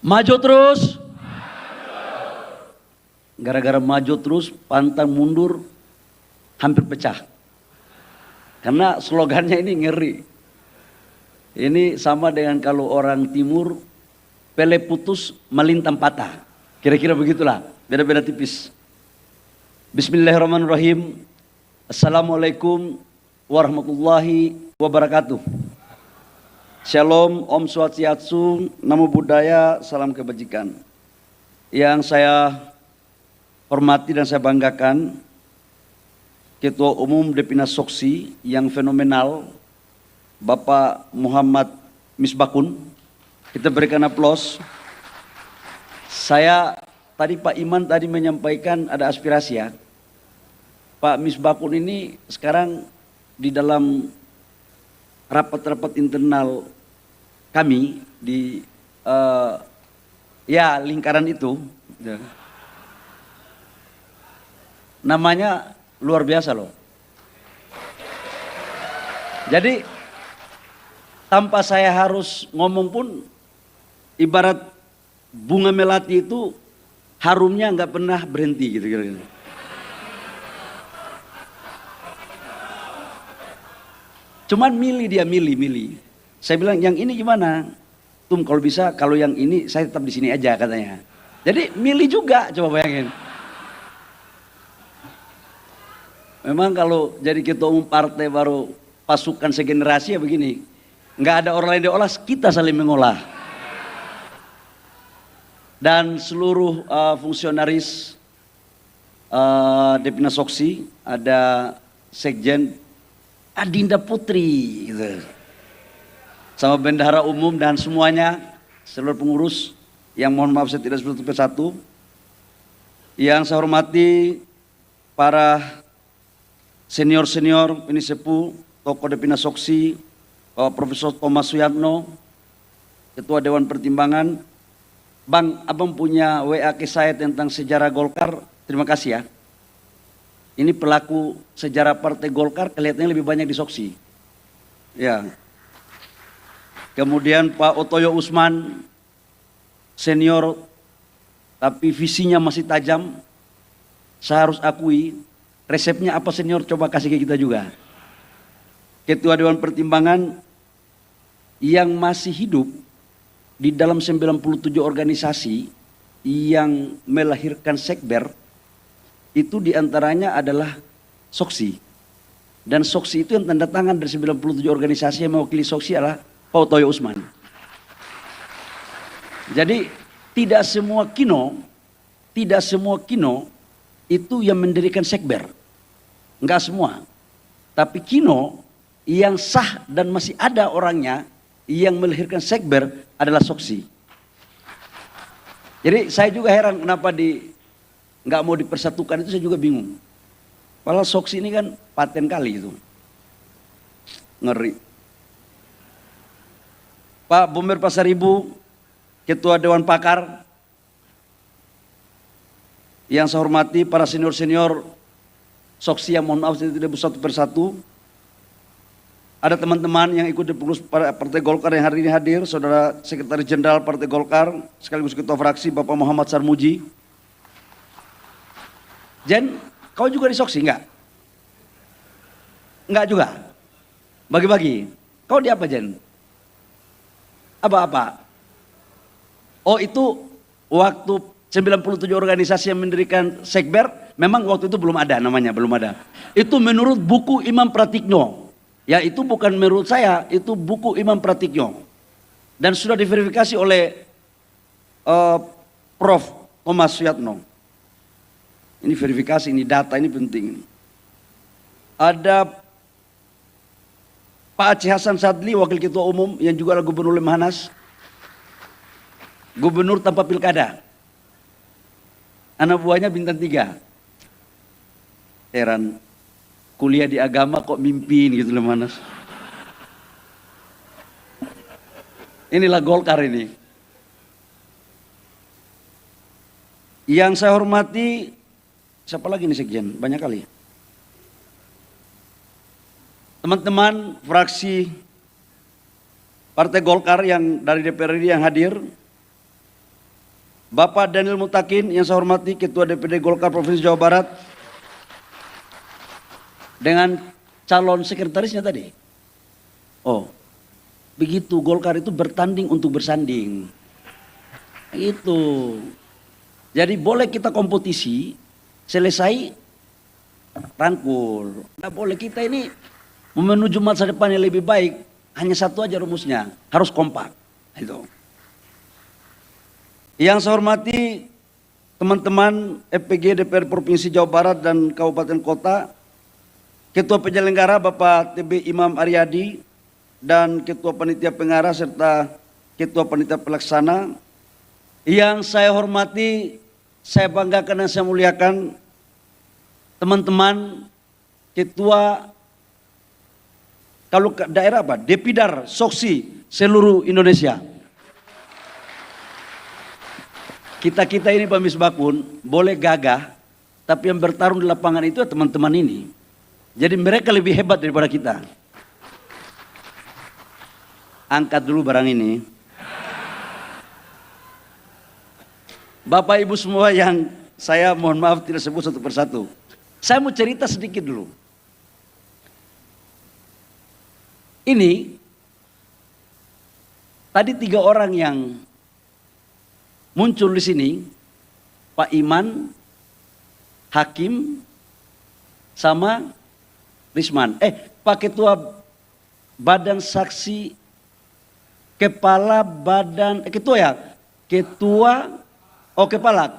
Maju terus. Gara-gara maju terus, pantang mundur, hampir pecah. Karena slogannya ini ngeri. Ini sama dengan kalau orang timur, pele putus, melintang patah. Kira-kira begitulah, beda-beda tipis. Bismillahirrahmanirrahim. Assalamualaikum warahmatullahi wabarakatuh. Shalom, Om Swastiastu, Namo Buddhaya, salam kebajikan. Yang saya hormati dan saya banggakan, Ketua Umum Depina Soksi yang fenomenal, Bapak Muhammad Misbakun. Kita berikan aplaus. Saya tadi Pak Iman tadi menyampaikan ada aspirasi ya. Pak Misbakun ini sekarang di dalam rapat-rapat internal kami di lingkaran itu, namanya luar biasa loh. Jadi tanpa saya harus ngomong pun, ibarat bunga melati itu harumnya nggak pernah berhenti gitu kira-kira. Cuman milih. Saya bilang yang ini gimana? Tum kalau bisa, kalau yang ini saya tetap di sini aja katanya. Jadi milih juga, coba bayangin. Memang kalau jadi ketua umum partai baru pasukan segenerasi ya begini. Nggak ada orang lain diolah, kita saling mengolah. Dan seluruh fungsionaris Depina Soksi, ada Sekjen Adinda Putri gitu. Sama bendahara umum dan semuanya, seluruh pengurus yang mohon maaf saya tidak sebut satu. Yang saya hormati para senior-senior penisepu, tokoh Depina Soksi, Bapak Profesor Thomas Suyatno, Ketua Dewan Pertimbangan. Bang, abang punya WA ke saya tentang sejarah Golkar, terima kasih ya. Ini pelaku sejarah Partai Golkar kelihatannya lebih banyak di Soksi. Ya. Kemudian Pak Otoyo Usman, senior, tapi visinya masih tajam. Saya harus akui, resepnya apa senior, coba kasih ke kita juga. Ketua Dewan Pertimbangan yang masih hidup di dalam 97 organisasi yang melahirkan sekber, itu diantaranya adalah Soksi. Dan Soksi itu yang tanda tangan dari 97 organisasi yang mewakili Soksi adalah Pak Otoyo Usman. Jadi tidak semua kino itu yang mendirikan sekber. Enggak semua. Tapi kino yang sah dan masih ada orangnya yang melahirkan sekber adalah Soksi. Jadi saya juga heran kenapa nggak mau dipersatukan, itu saya juga bingung. Padahal Soksi ini kan paten kali itu. Ngeri. Pak Bomber Pasaribu, Ketua Dewan Pakar, yang saya hormati para senior-senior Soksi yang mohon maaf saya tidak satu persatu. Ada teman-teman yang ikut di pengurus Partai Golkar yang hari ini hadir, Saudara Sekretaris Jenderal Partai Golkar, sekaligus Ketua Fraksi Bapak Muhammad Sarmuji. Jen, kau juga di Soksi enggak? Enggak juga? Bagi-bagi. Kau di apa Jen? Apa-apa? Oh itu waktu 97 organisasi yang mendirikan sekber, memang waktu itu belum ada namanya, belum ada. Itu menurut buku Imam Pratikno. Ya itu bukan menurut saya, itu buku Imam Pratikno. Dan sudah diverifikasi oleh Prof. Thomas Suyatno. Ini verifikasi, ini data, ini penting. Ada Pak Aceh Hasan Sadli, Wakil Ketua Umum yang juga adalah Gubernur Lemhanas. Gubernur tanpa pilkada. Anak buahnya bintang 3. Heran, kuliah di agama kok mimpin gitu Lemhanas. Inilah Golkar ini. Yang saya hormati, siapa lagi nih Sekjen? Banyak kali. Teman-teman fraksi Partai Golkar yang dari DPR ini yang hadir, Bapak Daniel Mutakin yang saya hormati, Ketua DPD Golkar Provinsi Jawa Barat, dengan calon sekretarisnya tadi. Oh, begitu Golkar itu bertanding untuk bersanding. Itu. Jadi boleh kita kompetisi, selesai rangkul. Nggak boleh, kita ini menuju masa depan yang lebih baik, hanya satu aja rumusnya, harus kompak. Itu. Yang saya hormati teman-teman FPG DPR Provinsi Jawa Barat dan Kabupaten Kota, Ketua Penyelenggara Bapak TB Imam Aryadi, dan Ketua Panitia Pengarah serta Ketua Panitia Pelaksana. Yang saya hormati, saya banggakan dan saya muliakan teman-teman Ketua, kalau daerah apa? Depidar Soksi seluruh Indonesia. Kita ini Pak Misbakun boleh gagah, tapi yang bertarung di lapangan itu teman-teman ini. Jadi mereka lebih hebat daripada kita. Angkat dulu barang ini. Bapak Ibu semua yang saya mohon maaf tidak sebut satu persatu. Saya mau cerita sedikit dulu. Ini tadi 3 orang yang muncul di sini, Pak Iman, Hakim, sama Risman. Pak Ketua Badan Saksi, Kepala Badan,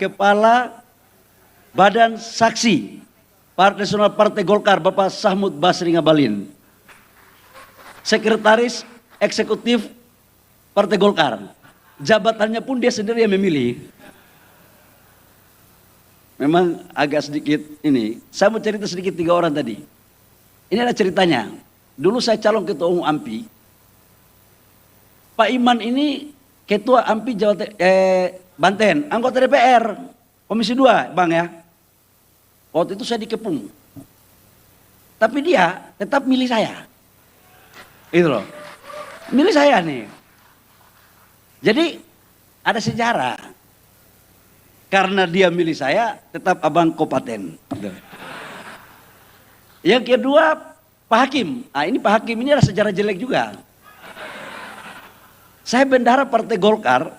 Kepala Badan Saksi Partai Nasional Partai Golkar, Bapak Sahmud Basri Ngabalin. Sekretaris Eksekutif Partai Golkar. Jabatannya pun dia sendiri yang memilih. Memang agak sedikit ini. Saya mau cerita sedikit 3 orang tadi. Ini ada ceritanya. Dulu saya calon ketua umum AMPI. Pak Iman ini ketua AMPI Banten, anggota DPR, Komisi 2, Bang ya. Waktu itu saya dikepung. Tapi dia tetap milih saya. Itu loh. Milih saya nih. Jadi ada sejarah. Karena dia milih saya, tetap abang kopaten. Yang kedua, Pak Hakim. Ini Pak Hakim ini ada sejarah jelek juga. Saya bendahara Partai Golkar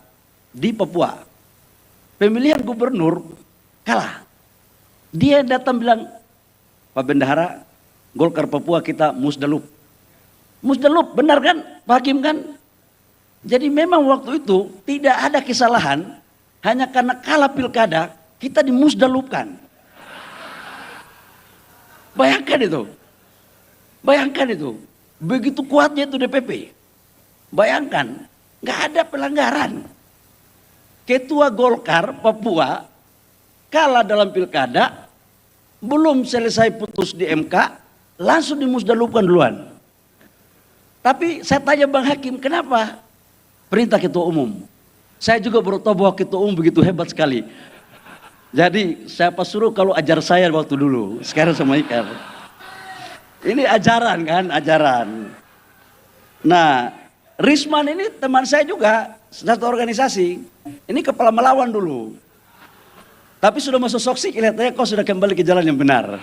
di Papua. Pemilihan gubernur kalah. Dia datang bilang, Pak Bendahara, Golkar Papua kita musdalup. Musdalup, benar kan Pak Hakim kan? Jadi memang waktu itu tidak ada kesalahan, hanya karena kalah pilkada kita dimusdalupkan. Bayangkan itu, begitu kuatnya itu DPP. Bayangkan, nggak ada pelanggaran. Ketua Golkar Papua kalah dalam pilkada, belum selesai putus di MK, langsung dimusdalupkan duluan. Tapi saya tanya Bang Hakim, kenapa? Perintah ketua umum. Saya juga baru tahu bahwa ketua umum begitu hebat sekali. Jadi saya suruh kalau ajar saya waktu dulu, sekarang sama Ikar. Ini ajaran kan, ajaran. Nah, Risman ini teman saya juga, satu organisasi. Ini kepala melawan dulu. Tapi sudah masuk Soksi, kelihatannya kau sudah kembali ke jalan yang benar.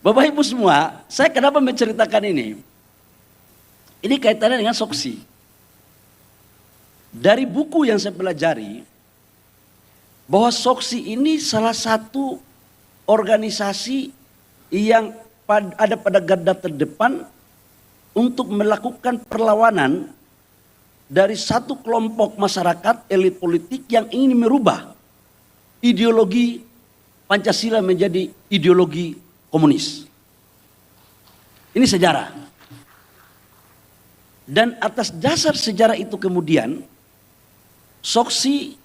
Bapak Ibu semua, saya kenapa menceritakan ini? Ini kaitannya dengan Soksi. Dari buku yang saya pelajari, bahwa Soksi ini salah satu organisasi yang ada pada garda terdepan untuk melakukan perlawanan dari satu kelompok masyarakat elit politik yang ingin merubah ideologi Pancasila menjadi ideologi komunis. Ini sejarah. Dan atas dasar sejarah itu kemudian Soksi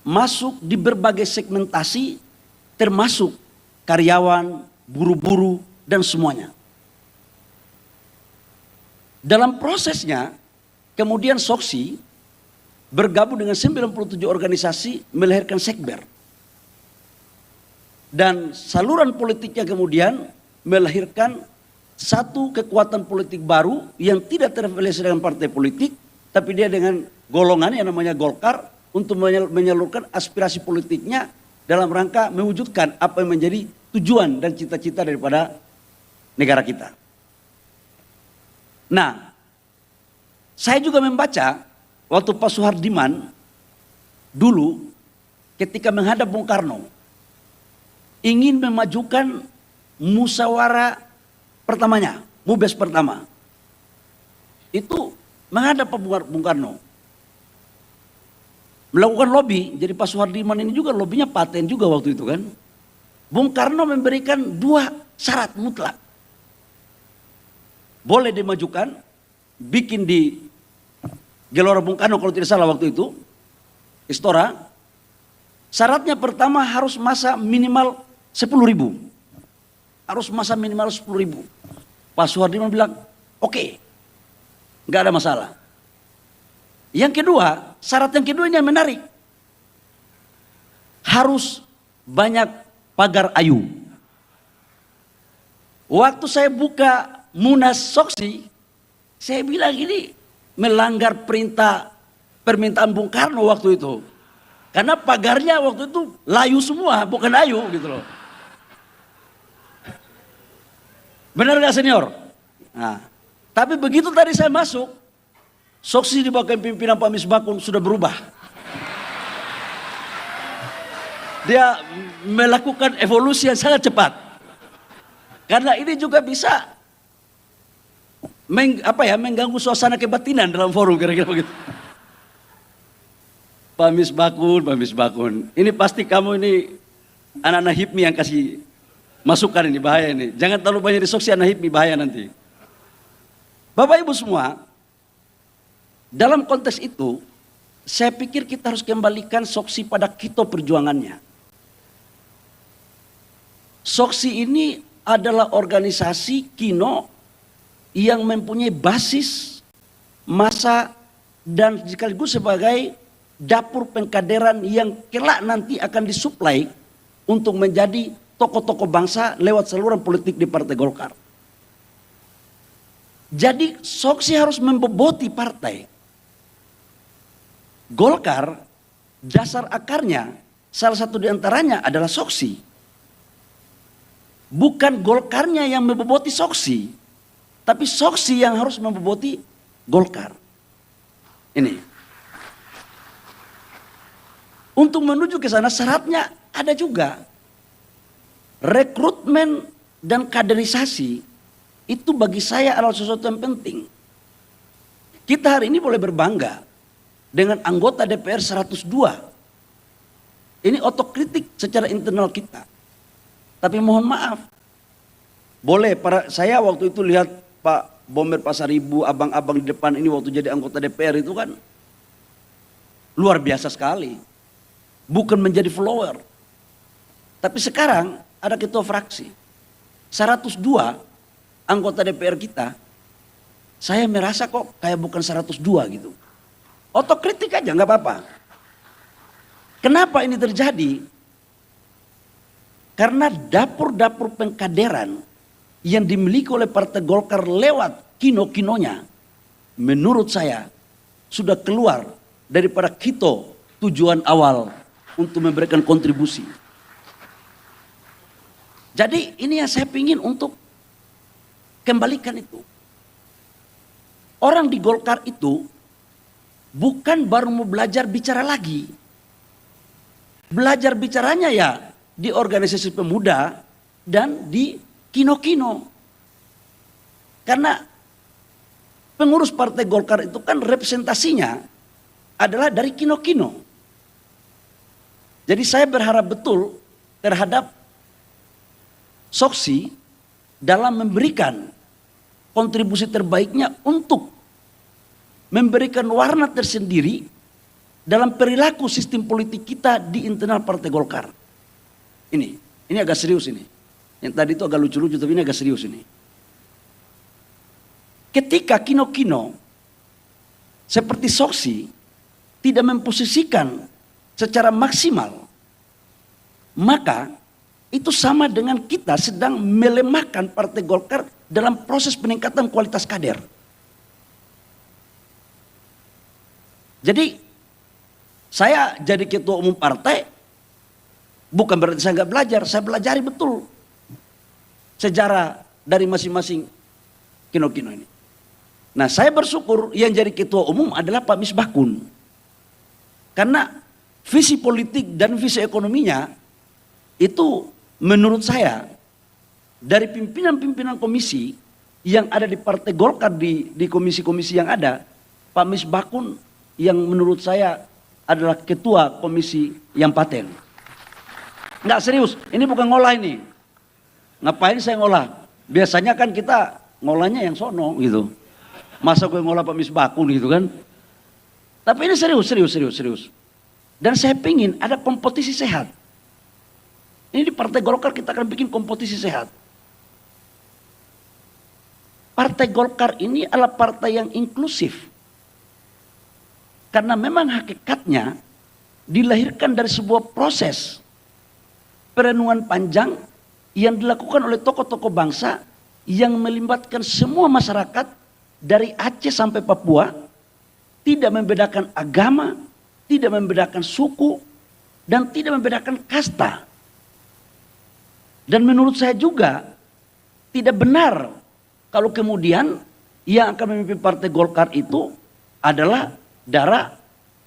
masuk di berbagai segmentasi, termasuk karyawan, buruh-buruh, dan semuanya. Dalam prosesnya, kemudian Soksi bergabung dengan 97 organisasi melahirkan Sekber. Dan saluran politiknya kemudian melahirkan satu kekuatan politik baru yang tidak terafiliasi dengan partai politik, tapi dia dengan golongan yang namanya Golkar, untuk menyalurkan aspirasi politiknya dalam rangka mewujudkan apa yang menjadi tujuan dan cita-cita daripada negara kita. Nah, saya juga membaca waktu Pak Suhardiman dulu ketika menghadap Bung Karno ingin memajukan musyawarah pertamanya, MUBES pertama. Itu menghadap Pak Bung Karno. Melakukan lobby, jadi Pak Suhardiman ini juga lobbynya paten juga waktu itu kan. Bung Karno memberikan 2 syarat mutlak. Boleh dimajukan, bikin di Gelora Bung Karno kalau tidak salah waktu itu, Istora. Syaratnya pertama harus masa minimal 10.000. Harus masa minimal 10.000. Pak Suhardiman bilang, oke, nggak ada masalah. Yang kedua, syarat yang kedua ini yang menarik. Harus banyak pagar ayu. Waktu saya buka Munas Soksi, saya bilang ini melanggar permintaan Bung Karno waktu itu. Karena pagarnya waktu itu layu semua, bukan ayu gitu loh. Benar gak senior? Nah, tapi begitu tadi saya masuk, Soksi di bawah pimpinan Pak Misbakun sudah berubah. Dia melakukan evolusi yang sangat cepat. Karena ini juga bisa mengganggu suasana kebatinan dalam forum kira-kira begitu. Pak Misbakun. Ini pasti kamu ini anak-anak HIPMI yang kasih masukan ini, bahaya ini. Jangan terlalu banyak di Soksi anak HIPMI, bahaya nanti. Bapak Ibu semua, dalam konteks itu, saya pikir kita harus kembalikan Soksi pada kito perjuangannya. Soksi ini adalah organisasi kino yang mempunyai basis, massa, dan sekaligus sebagai dapur pengkaderan yang kelak nanti akan disuplai untuk menjadi tokoh-tokoh bangsa lewat saluran politik di Partai Golkar. Jadi Soksi harus memboboti partai. Golkar, dasar akarnya, salah satu diantaranya adalah Soksi. Bukan Golkarnya yang memboboti Soksi, tapi Soksi yang harus memboboti Golkar. Ini. Untuk menuju ke sana syaratnya ada juga. Rekrutmen dan kaderisasi itu bagi saya adalah sesuatu yang penting. Kita hari ini boleh berbangga dengan anggota DPR 102. Ini otokritik secara internal kita. Tapi mohon maaf, boleh saya waktu itu lihat Pak Bomber Pasaribu, abang-abang di depan ini waktu jadi anggota DPR itu kan luar biasa sekali. Bukan menjadi follower. Tapi sekarang ada ketua fraksi. 102 anggota DPR kita, saya merasa kok kayak bukan 102 gitu. Otokritik aja nggak apa-apa. Kenapa ini terjadi? Karena dapur-dapur pengkaderan yang dimiliki oleh Partai Golkar lewat kino-kinonya, menurut saya sudah keluar daripada kito tujuan awal untuk memberikan kontribusi. Jadi ini yang saya ingin untuk kembalikan itu. Orang di Golkar itu bukan baru mau belajar bicara lagi. Belajar bicaranya ya di organisasi pemuda dan di kino-kino. Karena pengurus Partai Golkar itu kan representasinya adalah dari kino-kino. Jadi saya berharap betul terhadap Soksi dalam memberikan kontribusi terbaiknya untuk memberikan warna tersendiri dalam perilaku sistem politik kita di internal Partai Golkar. Ini agak serius ini. Yang tadi itu agak lucu-lucu tapi ini agak serius ini. Ketika kino-kino seperti Soksi tidak memposisikan secara maksimal, maka itu sama dengan kita sedang melemahkan Partai Golkar dalam proses peningkatan kualitas kader. Jadi Saya jadi ketua umum partai, bukan berarti saya nggak belajar, saya belajari betul sejarah dari masing-masing kino-kino ini. Nah, saya bersyukur yang jadi ketua umum adalah Pak Misbahkun. Karena visi politik dan visi ekonominya itu menurut saya dari pimpinan-pimpinan komisi yang ada di Partai Golkar di komisi-komisi yang ada, Pak Misbahkun yang menurut saya adalah ketua komisi yang paten. Enggak, serius, ini bukan ngolah ini. Ngapain saya ngolah? Biasanya kan kita ngolahnya yang sono gitu. Masa gue ngolah Pak Misbahkun gitu kan. Tapi ini serius. Dan saya pingin ada kompetisi sehat. Ini di Partai Golkar kita akan bikin kompetisi sehat. Partai Golkar ini adalah partai yang inklusif. Karena memang hakikatnya dilahirkan dari sebuah proses perenungan panjang yang dilakukan oleh tokoh-tokoh bangsa yang melibatkan semua masyarakat dari Aceh sampai Papua, tidak membedakan agama, tidak membedakan suku, dan tidak membedakan kasta. Dan menurut saya juga tidak benar kalau kemudian yang akan memimpin Partai Golkar itu adalah darah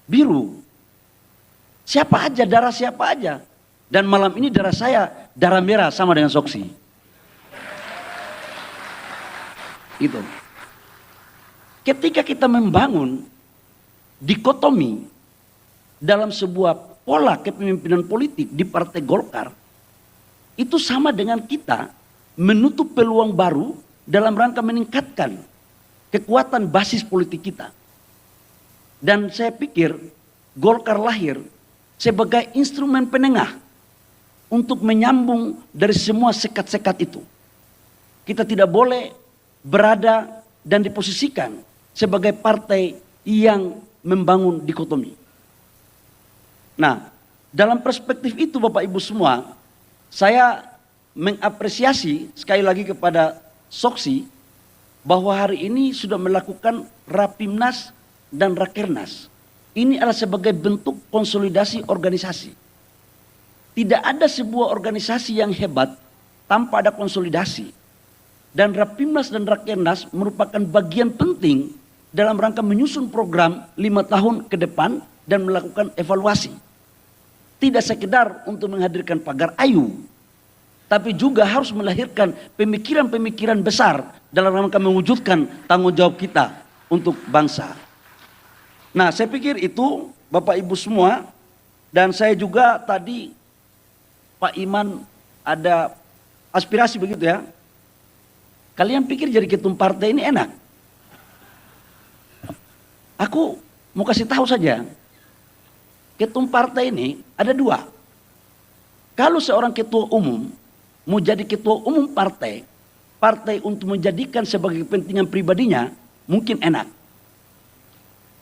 biru. Siapa aja, darah siapa aja. Dan malam ini darah saya darah merah sama dengan Soksi. Itu. Ketika kita membangun dikotomi dalam sebuah pola kepemimpinan politik di Partai Golkar, itu sama dengan kita menutup peluang baru dalam rangka meningkatkan kekuatan basis politik kita. Dan saya pikir Golkar lahir sebagai instrumen penengah untuk menyambung dari semua sekat-sekat itu. Kita tidak boleh berada dan diposisikan sebagai partai yang membangun dikotomi. Nah, dalam perspektif itu Bapak Ibu semua, saya mengapresiasi sekali lagi kepada Soksi bahwa hari ini sudah melakukan Rapimnas dan Rakernas. Ini adalah sebagai bentuk konsolidasi organisasi. Tidak ada sebuah organisasi yang hebat tanpa ada konsolidasi. Dan Rapimnas dan Rakernas merupakan bagian penting dalam rangka menyusun program 5 tahun ke depan dan melakukan evaluasi. Tidak sekedar untuk menghadirkan pagar ayu, tapi juga harus melahirkan pemikiran-pemikiran besar dalam rangka mewujudkan tanggung jawab kita untuk bangsa. Nah, saya pikir itu Bapak Ibu semua, dan saya juga tadi Pak Iman ada aspirasi begitu ya. Kalian pikir jadi ketum partai ini enak? Aku mau kasih tahu saja. Ketum partai ini ada 2. Kalau seorang ketua umum mau jadi ketua umum partai untuk menjadikan sebagai kepentingan pribadinya, mungkin enak.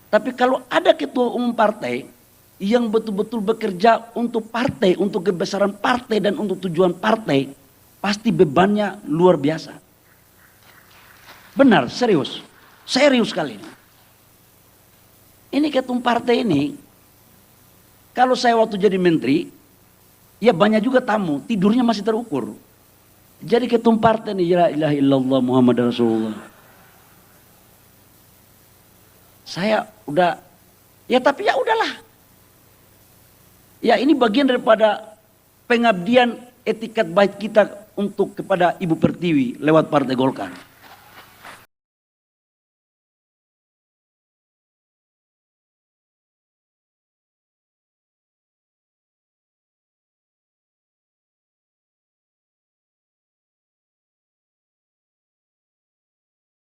Tapi kalau ada ketua umum partai yang betul-betul bekerja untuk partai, untuk kebesaran partai dan untuk tujuan partai, pasti bebannya luar biasa. Benar, serius sekali. Ini ketum partai ini, kalau saya waktu jadi menteri, ya banyak juga tamu, tidurnya masih terukur. Jadi ketum partai ini, ya ilaha illallah Muhammad Rasulullah. Saya udah, ya tapi ya udahlah. Ya ini bagian daripada pengabdian etikat baik kita untuk kepada Ibu Pertiwi lewat Partai Golkar.